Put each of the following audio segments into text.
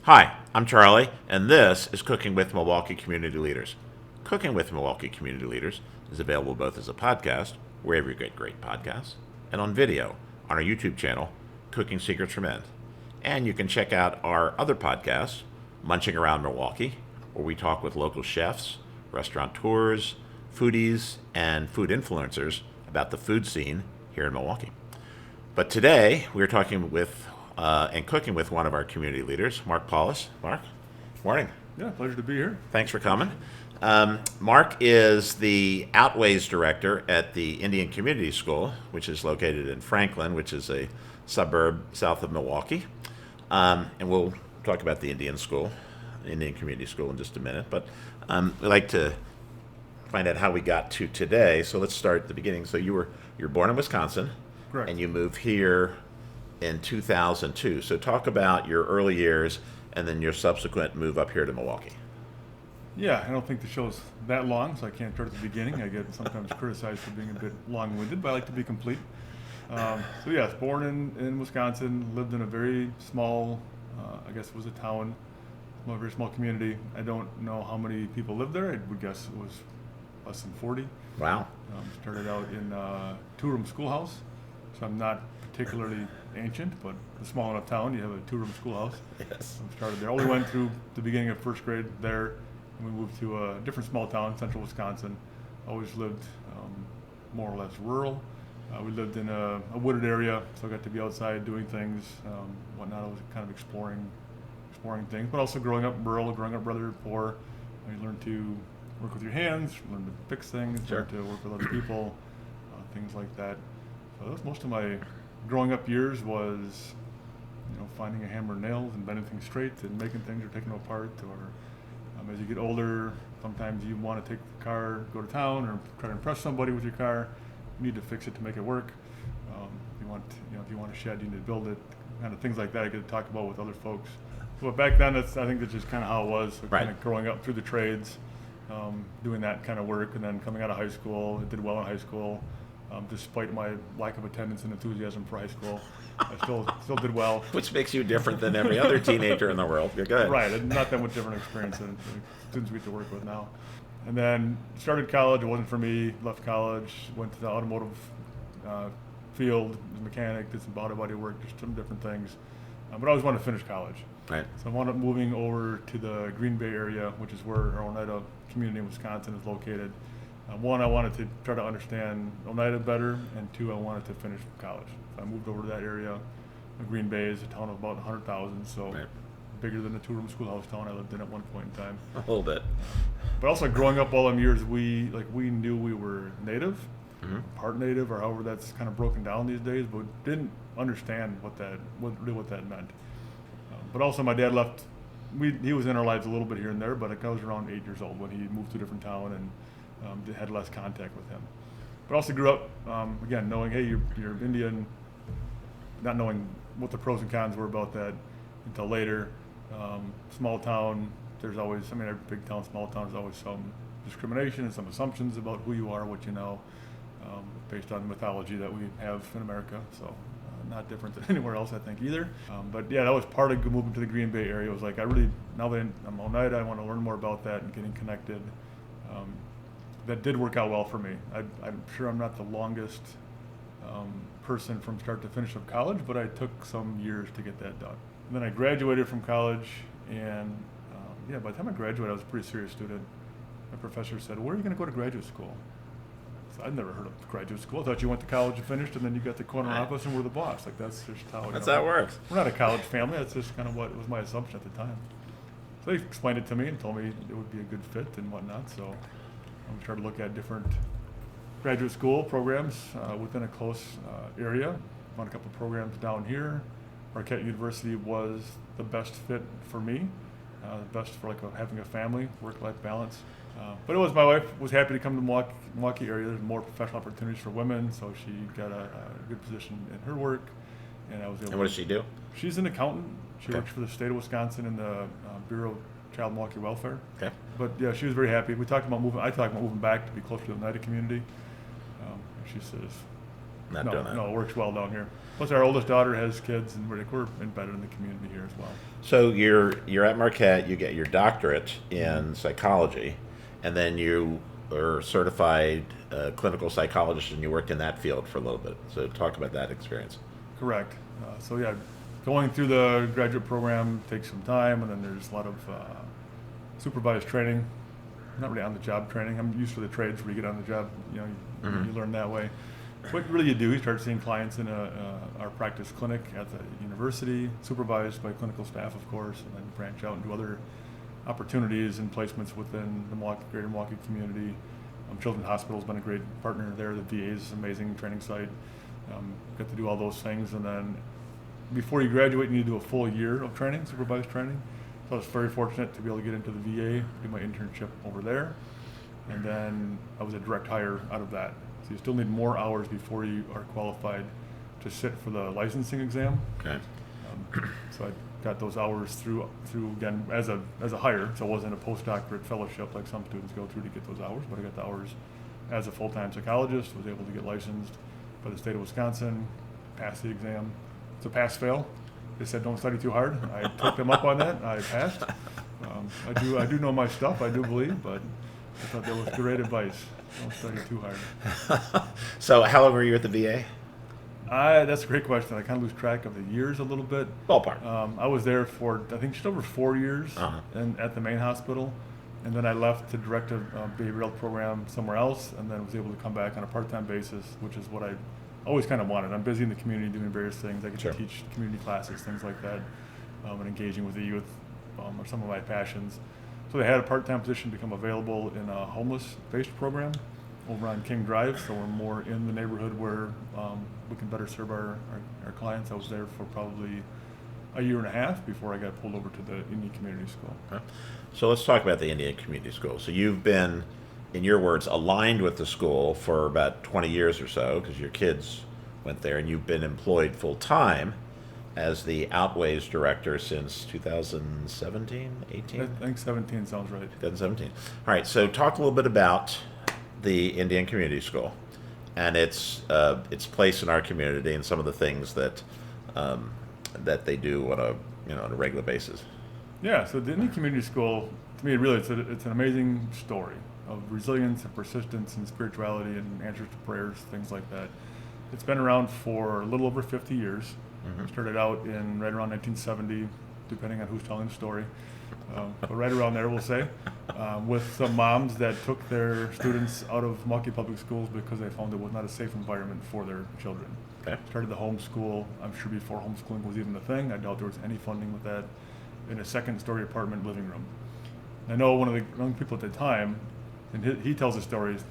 Hi, I'm Charlie, and this is Cooking with Milwaukee Community Leaders. Cooking with Milwaukee Community Leaders is available both as a podcast, wherever you get great podcasts, and on video on our YouTube channel, Cooking Secrets for Men. And you can check out our other podcasts, Munching Around Milwaukee, where we talk with local chefs, restaurateurs, foodies, and food influencers about the food scene here in Milwaukee. But today, we're talking with and cooking with one of our community leaders, Mark Powless. Mark, morning. Yeah, pleasure to be here. Thanks for coming. Mark is the Ourways director at the Indian Community School, which is located in Franklin, which is a suburb south of Milwaukee. And we'll talk about the Indian Community School in just a minute. But we'd like to find out how we got to today. So let's start at the beginning. So you were born in Wisconsin. Correct. And you moved here in 2002. So talk about your early years and then your subsequent move up here to Milwaukee. Yeah, I don't think the show's that long, so I can't start at the beginning. I get sometimes criticized for being a bit long-winded, but I like to be complete. So yeah, born in Wisconsin, lived in a very small, I guess it was a town, a very small community. I don't know how many people lived there. I would guess it was less than 40. Wow. Started out in a two-room schoolhouse, so I'm not particularly ancient, but a small enough town, you have a two-room schoolhouse. Yes. Started there. Only went through the beginning of first grade there, and we moved to a different small town, central Wisconsin. Always lived more or less rural. We lived in a wooded area, so I got to be outside doing things, whatnot. I was kind of exploring things, but also growing up rural, growing up rather poor. You learn to work with your hands, learn to fix things, Sure. learn to work with other people, things like that. So that was most of my growing up years was, finding a hammer and nails and bending things straight and making things or taking them apart. Or as you get older, sometimes you want to take the car, go to town, or try to impress somebody with your car. You need to fix it to make it work. If you want a shed, you need to build it. Kind of things like that I get to talk about with other folks. But back then, I think that's just kind of how it was. So Right. Kind of growing up through the trades, doing that kind of work, and then coming out of high school, I did well in high school. Despite my lack of attendance and enthusiasm for high school, I still did well. Which makes you different than every other teenager in the world. You're good. Right, and not that much different experience than the students we get to work with now. And then started college. It wasn't for me. Left college, went to the automotive field, was a mechanic, did some body work, just some different things. But I always wanted to finish college. Right. So I wound up moving over to the Green Bay area, which is where our Oneida community in Wisconsin is located. One, I wanted to try to understand Oneida better, and two, I wanted to finish college. So I moved over to that area. Green Bay is a town of about 100,000, so Right. bigger than the two-room schoolhouse town I lived in at one point in time. A little bit. But also growing up all them years, we knew we were native, Mm-hmm. part native, or however that's kind of broken down these days, but didn't understand what that meant. But also my dad left. He was in our lives a little bit here and there, but I was around 8 years old when he moved to a different town and had less contact with him. But also grew up, again, knowing, hey, you're Indian, not knowing what the pros and cons were about that until later. Small town, there's always, every big town, small town, there's always some discrimination and some assumptions about who you are, what you know, based on the mythology that we have in America. So not different than anywhere else, I think, either. But yeah, that was part of moving to the Green Bay area. It was like, now that I'm Oneida, I want to learn more about that and getting connected. That did work out well for me. I'm sure I'm not the longest person from start to finish of college, but I took some years to get that done. And then I graduated from college, and by the time I graduated, I was a pretty serious student. My professor said, "Where are you going to go to graduate school?" So I'd never heard of graduate school. I thought you went to college and finished, and then you got the corner Right. office and were the boss. Like that's just how. That's how it works. We're not a college family. That's just kind of what was my assumption at the time. So they explained it to me and told me it would be a good fit and whatnot. So we started to look at different graduate school programs within a close area. Found a couple of programs down here. Marquette University was the best fit for me, the best for having a family, work-life balance. But my wife was happy to come to the Milwaukee area. There's more professional opportunities for women, so she got a good position in her work. And I was able. And what does she do? She's an accountant. She Okay. works for the state of Wisconsin in the Bureau of Child and Milwaukee Welfare. Okay. But yeah, she was very happy. I talked about moving back to be closer to the Oneida community. And she says, not doing that. No, it works well down here. Plus, our oldest daughter has kids, and we're embedded in the community here as well. So you're at Marquette. You get your doctorate in psychology, and then you are certified clinical psychologist, and you worked in that field for a little bit. So talk about that experience. Correct. So yeah, going through the graduate program takes some time, and then there's a lot of supervised training. Not really on-the-job training. I'm used to the trades where you get on the job. You know, you learn that way. What really you do, you start seeing clients in our practice clinic at the university, supervised by clinical staff, of course, and then branch out and do other opportunities and placements within the greater Milwaukee community. Children's Hospital has been a great partner there. The VA is an amazing training site. Got to do all those things, and then before you graduate, you need to do a full year of training, supervised training. So I was very fortunate to be able to get into the VA, do my internship over there, and then I was a direct hire out of that. So you still need more hours before you are qualified to sit for the licensing exam. Okay. So I got those hours through again as a hire. So it wasn't a postdoctorate fellowship like some students go through to get those hours, but I got the hours as a full-time psychologist. Was able to get licensed by the state of Wisconsin, pass the exam. It's a pass-fail. They said don't study too hard. I took them up on that. I passed. I do know my stuff. I do believe, but I thought that was great advice. Don't study too hard. So how long were you at the VA? That's a great question. I kind of lose track of the years a little bit. Ballpark. I was there for, I think, just over 4 years and at the main hospital. And then I left to direct a behavioral health program somewhere else, and then was able to come back on a part-time basis, which is what I always kind of wanted. I'm busy in the community doing various things. I get to teach community classes, things like that, and engaging with the youth are some of my passions. So they had a part-time position become available in a homeless-based program over on King Drive, so we're more in the neighborhood where we can better serve our clients. I was there for probably a year and a half before I got pulled over to the Indian Community School. Okay. So let's talk about the Indian Community School. So you've been, in your words, aligned with the school for about 20 years or so, because your kids went there, and you've been employed full-time as the Ourways director since 2017, 18? I think 17 sounds right. 2017. All right, so talk a little bit about the Indian Community School and its place in our community and some of the things that that they do on a regular basis. Yeah, so the Indian Community School, to me, really, it's an amazing story of resilience and persistence and spirituality and answers to prayers, things like that. It's been around for a little over 50 years. It started out in right around 1970, depending on who's telling the story, but right around there, we'll say, with some moms that took their students out of Milwaukee public schools because they found it was not a safe environment for their children. Okay. Started the homeschool, I'm sure before homeschooling was even a thing. I doubt there was any funding with that, in a second-story apartment living room. I know one of the young people at the time, and he tells the stories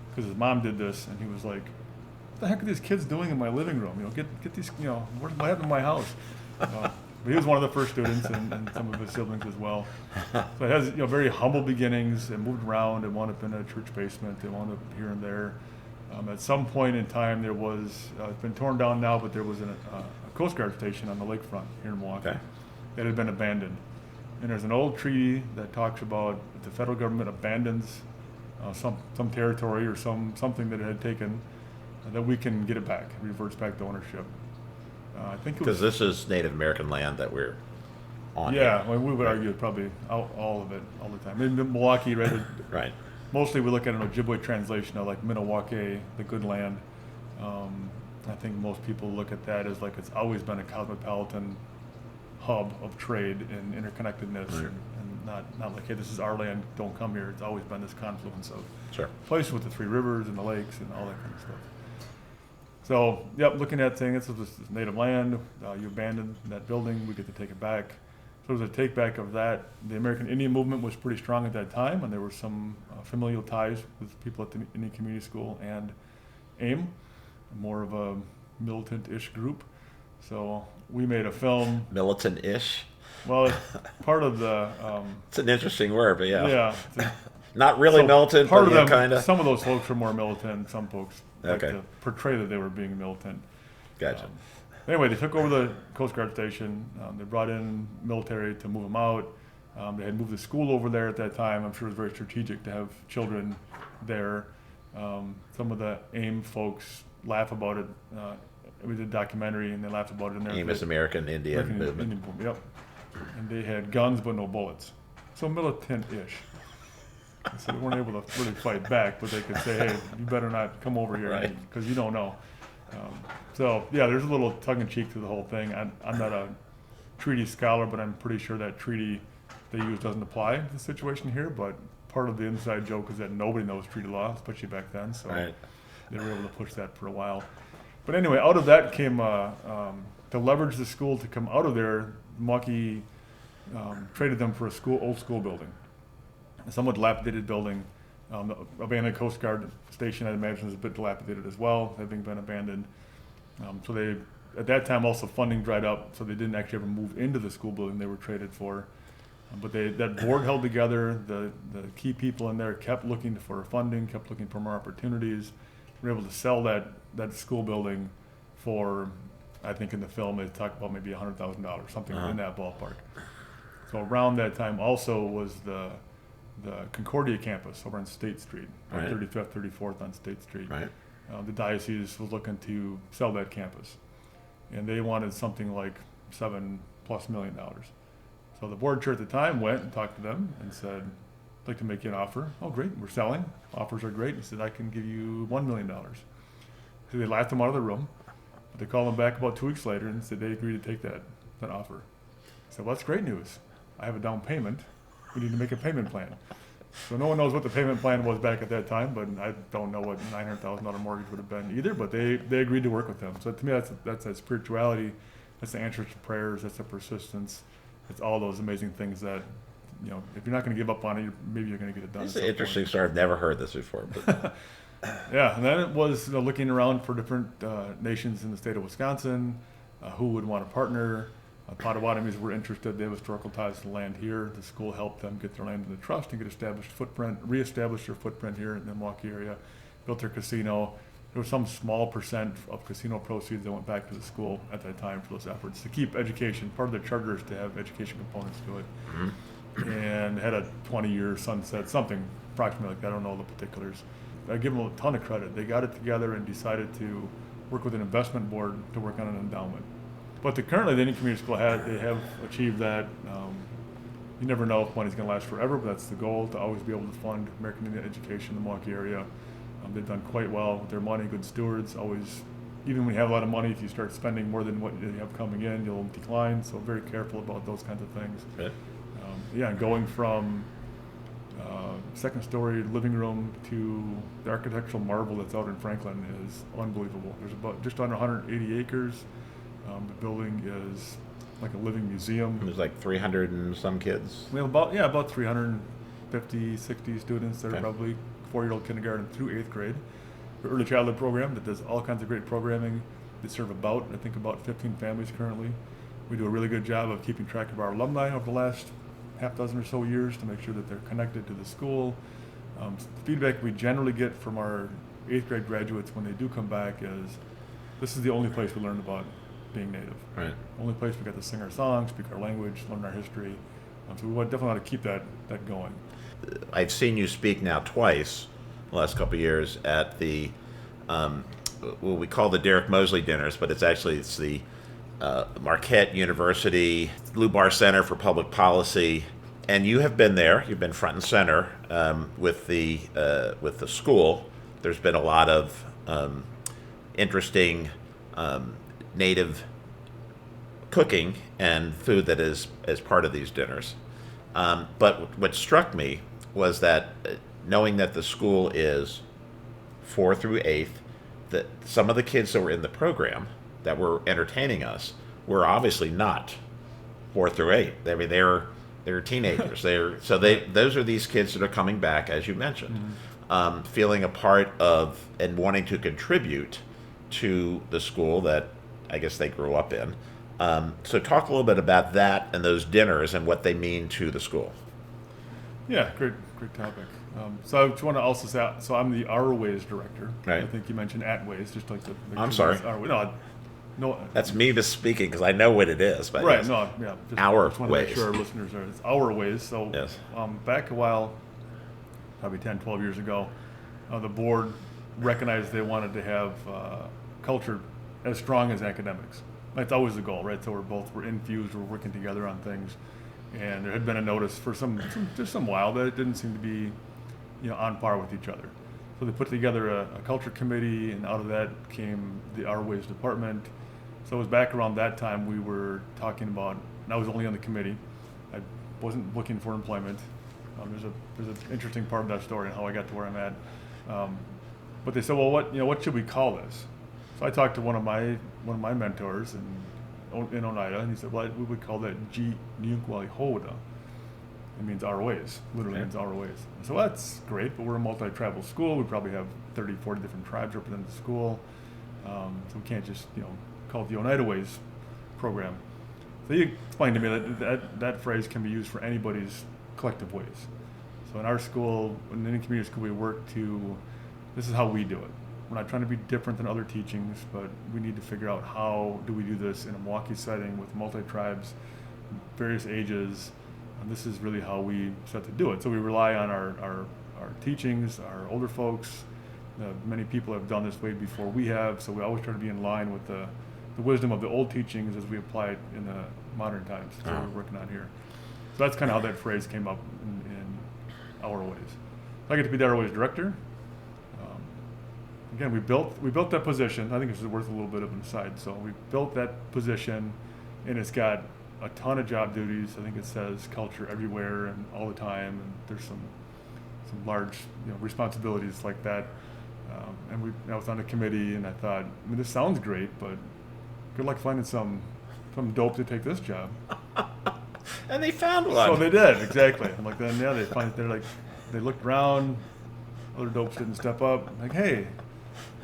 because his mom did this, and he was like, "What the heck are these kids doing in my living room? Get these, what happened in my house?" But he was one of the first students, and some of his siblings as well. So it has very humble beginnings. It moved around. It wound up in a church basement. It wound up here and there. At some point in time, there was it's been torn down now, but there was a Coast Guard station on the lakefront here in Milwaukee that had been abandoned. And there's an old treaty that talks about if the federal government abandons some territory or something that it had taken, that we can get it back, it reverts back to ownership. I think because this is Native American land that we're on. Yeah, well, we would argue probably all of it all the time. In Milwaukee, Right. Mostly we look at an Ojibwe translation of like Milwaukee, the good land. I think most people look at that as like it's always been a cosmopolitan hub of trade and interconnectedness, and not like, hey, this is our land, don't come here. It's always been this confluence of place with the three rivers and the lakes and all that kind of stuff. So, looking at saying this is native land, you abandoned that building, we get to take it back. So it was a take back of that. The American Indian movement was pretty strong at that time, and there were some familial ties with people at the Indian Community School and AIM, more of a militant-ish group. So we made a film. Militant-ish? Well, it's part of the... it's an interesting word, but yeah. Not really militant, part but of them, kind of. Some of those folks were more militant. Some folks like Okay. to portray that they were being militant. Gotcha. Anyway, they took over the Coast Guard station. They brought in military to move them out. They had moved the school over there at that time. I'm sure it was very strategic to have children there. Some of the AIM folks laugh about it. We did a documentary, and they laughed about it in there. Amos American Indian movement. Indian movement, yep. And they had guns but no bullets. So militant-ish. So they weren't able to really fight back, but they could say, hey, you better not come over here because you don't know. So, yeah, there's a little tongue-in-cheek to the whole thing. I'm not a treaty scholar, but I'm pretty sure that treaty they use doesn't apply to the situation here. But part of the inside joke is that nobody knows treaty law, especially back then. So they were able to push that for a while. But anyway, out of that came to leverage the school to come out of there. Milwaukee traded them for old school building, a somewhat dilapidated building. The abandoned Coast Guard station, I imagine, is a bit dilapidated as well, having been abandoned. So they, at that time, also funding dried up, so they didn't actually ever move into the school building they were traded for. But that board held together. The key people in there kept looking for funding, kept looking for more opportunities. We were able to sell that school building for, I think in the film they talk about maybe $100,000, something in that ballpark. So around that time also was the Concordia campus over on State Street, 35th, 34th on State Street. The diocese was looking to sell that campus, and they wanted something like $7+ million. So the board chair at the time went and talked to them and said, I'd like to make you an offer. Oh, great, we're selling. Offers are great. He said, I can give you $1 million. So they laughed him out of the room. But they called him back about 2 weeks later and said they agreed to take that offer. I said, well, that's great news. I have a down payment. We need to make a payment plan. So no one knows what the payment plan was back at that time, but I don't know what $900,000 mortgage would have been either, but they agreed to work with them. So to me, that's that spirituality, that's the answers to prayers, that's the persistence, it's all those amazing things that, if you're not going to give up on it, maybe you're going to get it done. It's an interesting story. I've never heard this before. But. Yeah, and then it was looking around for different nations in the state of Wisconsin, who would want to partner. Potawatomis were interested. They have historical ties to the land here. The school helped them get their land in the trust and reestablish their footprint here in the Milwaukee area, built their casino. There was some small percent of casino proceeds that went back to the school at that time for those efforts to keep education. Part of their charter is to have education components to it. Mm-hmm. And had a 20-year sunset, something approximately like that. I don't know the particulars. I give them a ton of credit. They got it together and decided to work with an investment board to work on an endowment. But currently, the Indian Community School they have achieved that. You never know if money's going to last forever, but that's the goal, to always be able to fund American Indian education in the Milwaukee area. They've done quite well with their money, good stewards. Always, even when you have a lot of money, if you start spending more than what you have coming in, you'll decline. So very careful about those kinds of things. Yeah. And going from second story living room to the architectural marvel that's out in Franklin is unbelievable. There's about just under 180 acres. The building is like a living museum. There's like 300 and some kids. We have about 350, 60 students that are probably 4-year-old kindergarten through 8th grade. The early childhood program that does all kinds of great programming. They serve about 15 families currently. We do a really good job of keeping track of our alumni over the last half dozen or so years to make sure that they're connected to the school. The feedback we generally get from our 8th grade graduates when they do come back is, this is the only place we learned about being Native. Right. Only place we got to sing our songs, speak our language, learn our history. So we definitely want to keep that going. I've seen you speak now twice the last couple of years at the what we call the Derek Mosley dinners, but it's the Marquette University Lubar Center for Public Policy, and you have been there. You've been front and center with the school. There's been a lot of interesting Native cooking and food that is as part of these dinners. But what struck me was that knowing that the school is 4th through 8th, that some of the kids that were in the program that were entertaining us were obviously not 4th through 8th. I mean, they're teenagers. Those are these kids that are coming back, as you mentioned, feeling a part of and wanting to contribute to the school that I guess they grew up in. So talk a little bit about that and those dinners and what they mean to the school. Yeah, great topic. So I just want to also say, so I'm the Ourways director. Right. I think you mentioned Atways, just like the I'm sorry. No, that's me misspeaking because I know what it is. But right, yes. no, yeah. Just Ourways. want to make sure our listeners are. It's Ourways. So yes. Back a while, probably 10, 12 years ago, the board recognized they wanted to have culture as strong as academics. That's always the goal, right? So we're infused, we're working together on things, and there had been a notice for just some while that it didn't seem to be, on par with each other. So they put together a culture committee, and out of that came the Ourways department. So it was back around that time we were talking about, and I was only on the committee. I wasn't looking for employment. There's an interesting part of that story and how I got to where I'm at. But they said, well, what should we call this? So I talked to one of my mentors in Oneida, and he said, well, we would call that Hoda. It means Ourways, literally means Ourways. So that's great, but we're a multi-tribal school. We probably have 30, 40 different tribes represented in the school. So we can't just, call it the Oneida Ways program. So he explained to me that phrase can be used for anybody's collective ways. So in our school, in any community school we work this is how we do it. We're not trying to be different than other teachings, but we need to figure out how do we do this in a Milwaukee setting with multi-tribes, various ages, and this is really how we set to do it. So we rely on our teachings, our older folks. Many people have done this way before we have, so we always try to be in line with the wisdom of the old teachings as we apply it in the modern times. That's what we're working on here. So that's kind of how that phrase came up in Ourways. So I get to be the Ourways director. Again, we built that position. I think this is worth a little bit of an aside. So we built that position, and it's got a ton of job duties. I think it says culture everywhere and all the time, and there's some large responsibilities like that. And I was on the committee, and I thought, this sounds great, but good luck finding some dope to take this job. And they found one. So they did, exactly. I'm like, then they looked around, other dopes didn't step up. I'm like, hey,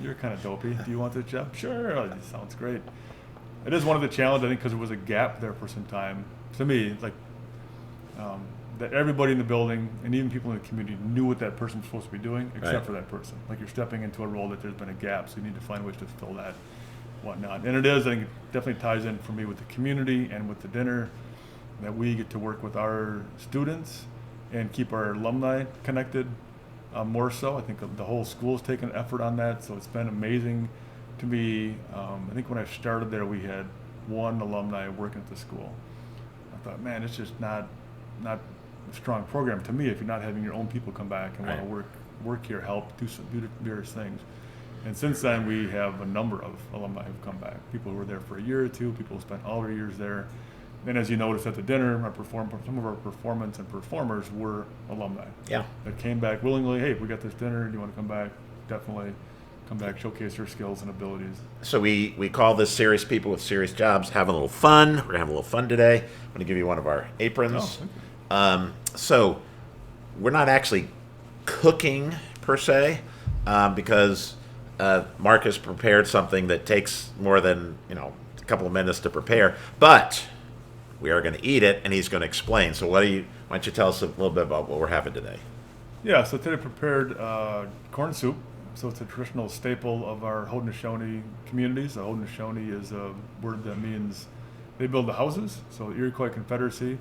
you're kind of dopey. Do you want this job? Sure. Oh, this sounds great. It is one of the challenges, I think, because there was a gap there for some time. To me, that everybody in the building and even people in the community knew what that person was supposed to be doing, except for that person. Like, you're stepping into a role that there's been a gap, so you need to find ways to fill that, whatnot. And I think it definitely ties in for me with the community and with the dinner, that we get to work with our students and keep our alumni connected more so. I think the whole school's taken an effort on that, so it's been amazing to me. I think when I started there, we had one alumni working at the school. I thought, man, it's just not a strong program to me if you're not having your own people come back and want to work here, help, do various things. And since then, we have a number of alumni who've come back. People who were there for a year or two, people who spent all their years there. And as you noticed at the dinner, some of our performance and performers were alumni. Yeah. That came back willingly. Hey, we got this dinner. Do you want to come back? Definitely come back, showcase your skills and abilities. So we call this serious people with serious jobs having a little fun. We're going to have a little fun today. I'm going to give you one of our aprons. So we're not actually cooking per se because Mark has prepared something that takes more than a couple of minutes to prepare. But we are going to eat it, and he's going to explain. So why don't you tell us a little bit about what we're having today? Yeah, so today I prepared corn soup. So it's a traditional staple of our Haudenosaunee communities. The Haudenosaunee is a word that means they build the houses. So the Iroquois Confederacy.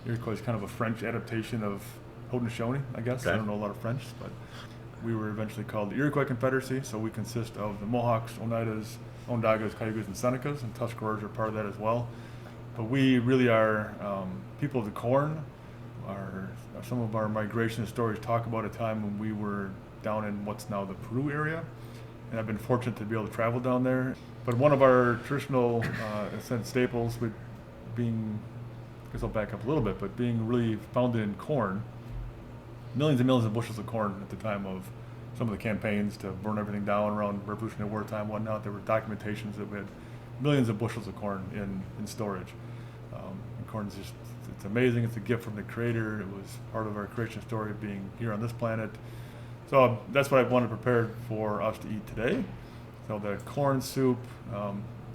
Iroquois is kind of a French adaptation of Haudenosaunee, I guess. Okay. I don't know a lot of French, but we were eventually called the Iroquois Confederacy. So we consist of the Mohawks, Oneidas, Onondagas, Cayugas, and Senecas, and Tuscaroras are part of that as well. But we really are people of the corn. Some of our migration stories talk about a time when we were down in what's now the Peru area, and I've been fortunate to be able to travel down there. But one of our traditional staples, I guess I'll back up a little bit, but being really founded in corn, millions and millions of bushels of corn at the time of some of the campaigns to burn everything down around Revolutionary War time, whatnot. There were documentations that we had millions of bushels of corn in storage. And corn's it's amazing. It's a gift from the Creator. It was part of our creation story of being here on this planet. So that's what I wanted prepared for us to eat today. So the corn soup,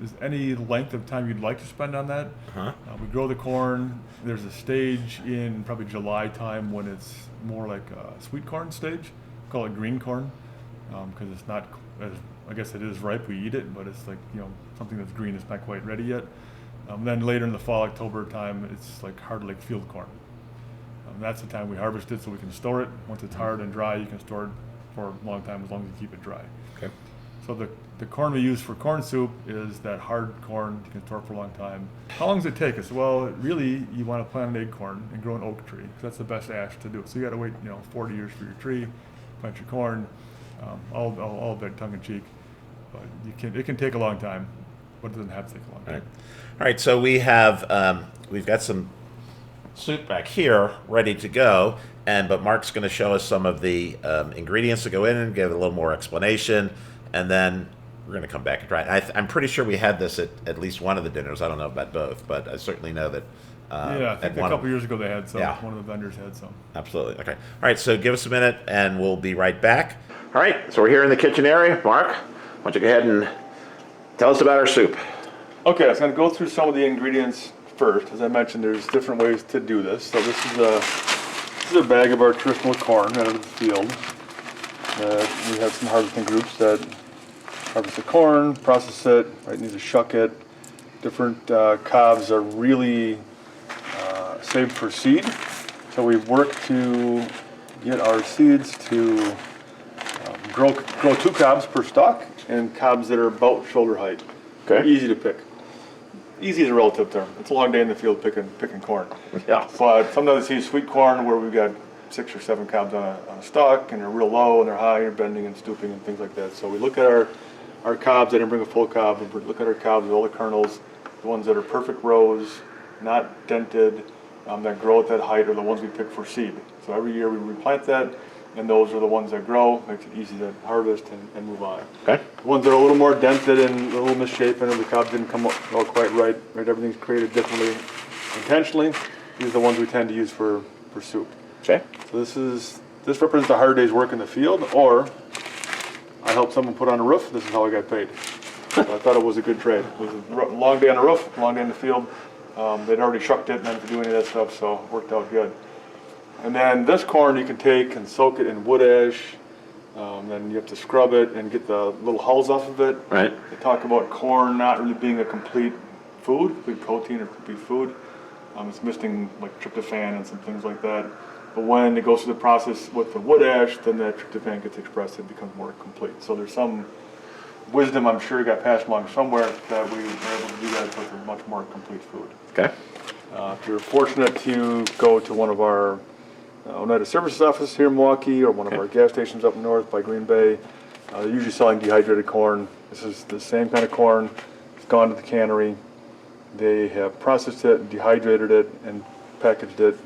is any length of time you'd like to spend on that. We grow the corn. There's a stage in probably July time when it's more like a sweet corn stage. We call it green corn because it's not, I guess it is ripe. We eat it, but it's like, something that's green is not quite ready yet. Then later in the fall, October time, it's like hard like field corn. That's the time we harvest it so we can store it. Once it's hard and dry, you can store it for a long time as long as you keep it dry. Okay. So the corn we use for corn soup is that hard corn you can store for a long time. How long does it take us? Well, really, you want to plant an acorn and grow an oak tree, because that's the best ash to do it. So you got to wait, 40 years for your tree, plant your corn, all a bit tongue in cheek, but it can take a long time, but it doesn't have to take a long time. All right. So we've got some soup back here ready to go, but Mark's going to show us some of the ingredients to go in and give a little more explanation, and then we're going to come back and try it. I'm pretty sure we had this at least one of the dinners. I don't know about both, but I certainly know that. I think a couple years ago they had some. Yeah. One of the vendors had some. Absolutely. Okay. All right. So give us a minute, and we'll be right back. All right. So we're here in the kitchen area. Mark, why don't you go ahead and tell us about our soup? Okay, I was going to go through some of the ingredients first. As I mentioned, there's different ways to do this. So this is a bag of our traditional corn out of the field. We have some harvesting groups that harvest the corn, process it, right, need to shuck it. Different cobs are really saved for seed. So we work to get our seeds to grow 2 cobs per stalk, and cobs that are about shoulder height. Okay. Easy to pick. Easy is a relative term. It's a long day in the field picking corn. Yeah. But sometimes you see sweet corn where we've got 6 or 7 cobs on a stalk, and they're real low and they're high, and bending and stooping and things like that. So we look at our cobs. I didn't bring a full cob, but look at our cobs with all the kernels. The ones that are perfect rows, not dented, that grow at that height are the ones we pick for seed. So every year we replant that, and those are the ones that grow. Makes it easy to harvest and move on. Okay. The ones that are a little more dented and a little misshapen, and the cob didn't come out quite right. Everything's created differently intentionally. These are the ones we tend to use for soup. Okay. So this represents a hard day's work in the field, or I helped someone put on a roof. This is how I got paid. So I thought it was a good trade. It was a long day on the roof, long day in the field. They'd already shucked it and then to do any of that stuff, so it worked out good. And then this corn you can take and soak it in wood ash. Then you have to scrub it and get the little hulls off of it. Right. They talk about corn not really being a complete food, complete protein or complete food. It's missing like tryptophan and some things like that. But when it goes through the process with the wood ash, then that tryptophan gets expressed and becomes more complete. So there's some wisdom, I'm sure, got passed along somewhere that we were able to do that with a much more complete food. Okay. If you're fortunate to go to one of our Oneida services offices here in Milwaukee, or one of our gas stations up north by Green Bay, they're usually selling dehydrated corn. This is the same kind of corn. It's gone to the cannery. They have processed it, dehydrated it, and packaged it.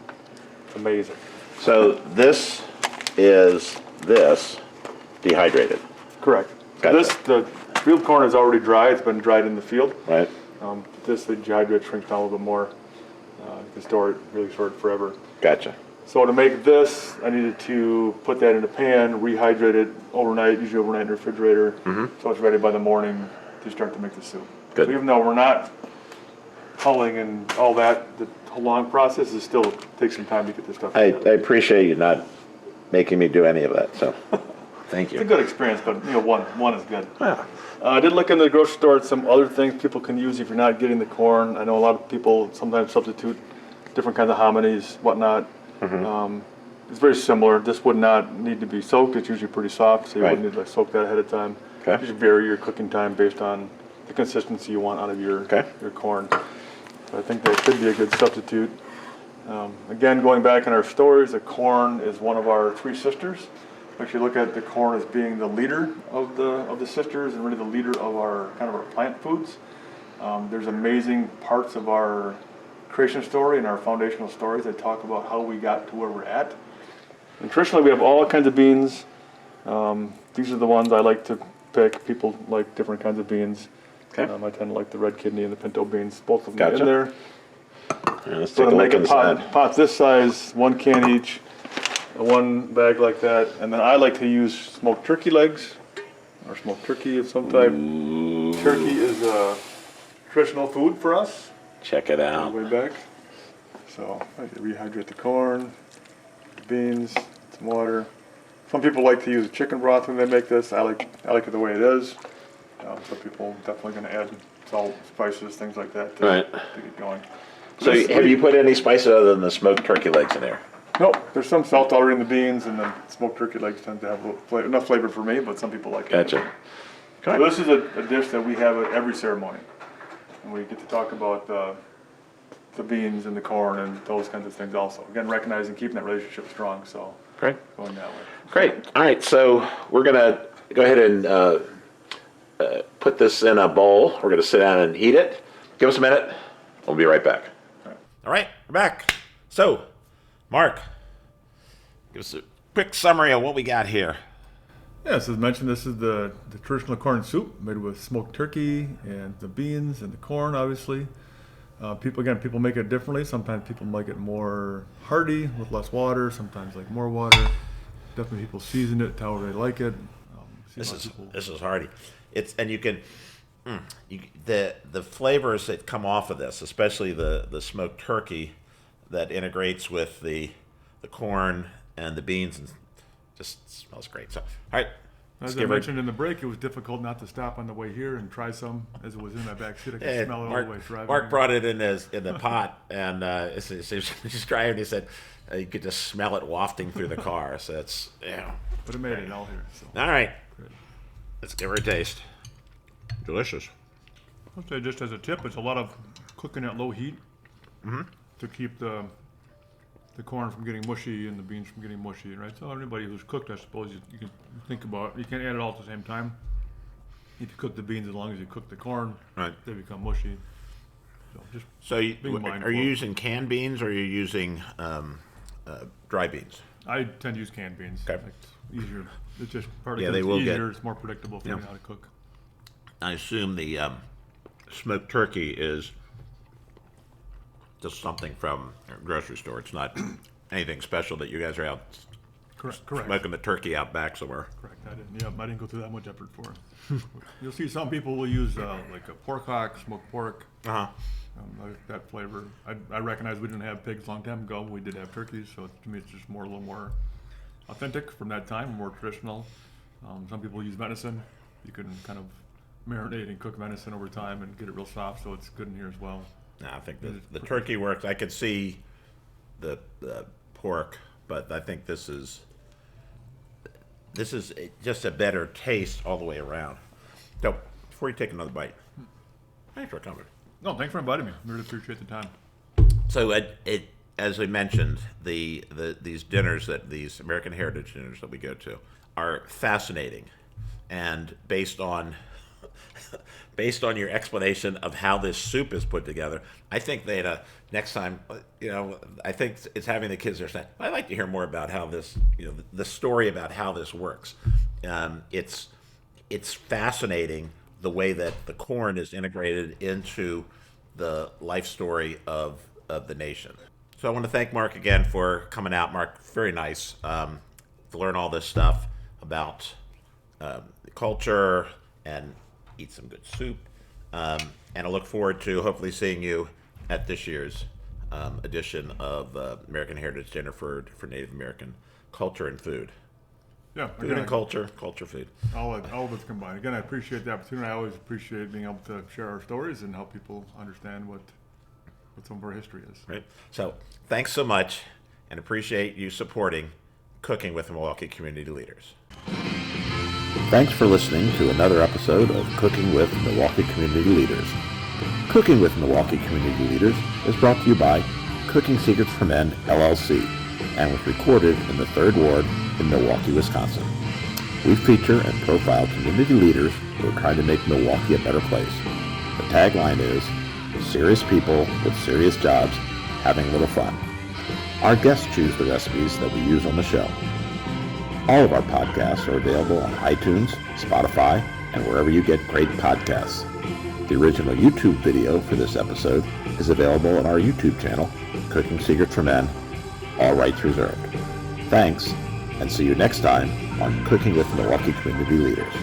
It's amazing. So this is dehydrated. Correct. Gotcha. The field corn is already dry. It's been dried in the field. Right. This, the dehydrate, shrinks down a little bit more. You can store it forever. Gotcha. So to make this, I needed to put that in a pan, rehydrate it overnight, usually overnight in the refrigerator, so it's ready by the morning to start to make the soup. Good. So even though we're not hulling and all that, the long process is still takes some time to get this stuff. I appreciate you not making me do any of that. So, thank you. It's a good experience, but one is good. Yeah. I did look in the grocery store at some other things people can use if you're not getting the corn. I know a lot of people sometimes substitute different kinds of hominies, whatnot. It's very similar. This would not need to be soaked. It's usually pretty soft, so you wouldn't need to soak that ahead of time. Okay. You should vary your cooking time based on the consistency you want out of your corn. So I think that could be a good substitute. Again, going back in our stories, the corn is one of our 3 sisters. We actually look at the corn as being the leader of the sisters, and really the leader of our plant foods. There's amazing parts of our creation story and our foundational stories that talk about how we got to where we're at. And traditionally, we have all kinds of beans. These are the ones I like to pick. People like different kinds of beans. Okay. I tend to like the red kidney and the pinto beans, both of them in there. Yeah, let's take a look at pot this size, 1 can each, 1 bag like that. And then I like to use smoked turkey legs, or smoked turkey of some type. Ooh. Turkey is a traditional food for us. Check it out. Way back. So I rehydrate the corn, the beans, some water. Some people like to use chicken broth when they make this. I like it the way it is. Some people definitely going to add salt, spices, things like that to get going. So have you put any spices other than the smoked turkey legs in there? Nope, there's some salt already in the beans, and then smoked turkey legs tend to have a little enough flavor for me, but some people like it. Gotcha. So this is a dish that we have at every ceremony, and we get to talk about the beans and the corn and those kinds of things also. Again, recognizing keeping that relationship strong, so Great. going that way. Great. All right, so we're going to go ahead and put this in a bowl. We're going to sit down and eat it. Give us a minute. We'll be right back. All right, we're back. So, Mark, give us a quick summary of what we got here. Yes, as mentioned, this is the traditional corn soup made with smoked turkey and the beans and the corn, obviously. People make it differently. Sometimes people make it more hearty with less water. Sometimes like more water. Definitely people season it however they like it. This is hearty. You can the flavors that come off of this, especially the smoked turkey, that integrates with the corn and the beans, and just smells great. So, all right. As I mentioned in the break, it was difficult not to stop on the way here and try some as it was in my back seat. I could smell it all the way driving. Mark brought it in the pot, and he's trying. He said you could just smell it wafting through the car. So it's But it made it all here. So. All right. Great. Let's give her a taste. Delicious. I'll say just as a tip, it's a lot of cooking at low heat to keep the corn from getting mushy and the beans from getting mushy, right? So anybody who's cooked, I suppose you can think about, you can't add it all at the same time. If you cook the beans, as long as you cook the corn, right, they become mushy. So are you using canned beans or are you using dry beans? I tend to use canned beans. Okay. It's easier. It's just partly Yeah, it's they will easier. It's more predictable for me how to cook. I assume the smoked turkey is just something from a grocery store. It's not anything special that you guys are out Correct. smoking the turkey out back somewhere. Correct. I didn't go through that much effort for it. You'll see some people will use like a pork hock, smoked pork. Like that flavor. I recognize we didn't have pigs a long time ago. We did have turkeys, so to me it's just a little more authentic from that time, more traditional. Some people use venison. You can kind of marinate and cook venison over time and get it real soft, so it's good in here as well. No, I think the turkey works. I could see the pork, but I think this is just a better taste all the way around. So, before you take another bite, thanks for coming. No, thanks for inviting me. Really appreciate the time. So, as we mentioned, these dinners, these American Heritage dinners that we go to, are fascinating, and based on your explanation of how this soup is put together, I think that next time, I think it's having the kids there saying, I'd like to hear more about how this, the story about how this works. It's fascinating the way that the corn is integrated into the life story of the nation. So I want to thank Mark again for coming out. Mark, very nice to learn all this stuff about the culture and eat some good soup. And I look forward to hopefully seeing you at this year's edition of American Heritage Dinner for Native American culture and food. Yeah, Food and culture, food. All of it's combined. Again, I appreciate the opportunity. I always appreciate being able to share our stories and help people understand what some of our history is. Right. So thanks so much, and appreciate you supporting Cooking with Milwaukee Community Leaders. Thanks for listening to another episode of Cooking with Milwaukee Community Leaders. Cooking with Milwaukee Community Leaders is brought to you by Cooking Secrets for Men, LLC, and was recorded in the 3rd Ward in Milwaukee, Wisconsin. We feature and profile community leaders who are trying to make Milwaukee a better place. The tagline is, serious people with serious jobs having a little fun. Our guests choose the recipes that we use on the show. All of our podcasts are available on iTunes, Spotify, and wherever you get great podcasts. The original YouTube video for this episode is available on our YouTube channel, Cooking Secrets for Men, all rights reserved. Thanks, and see you next time on Cooking with Milwaukee Community Leaders.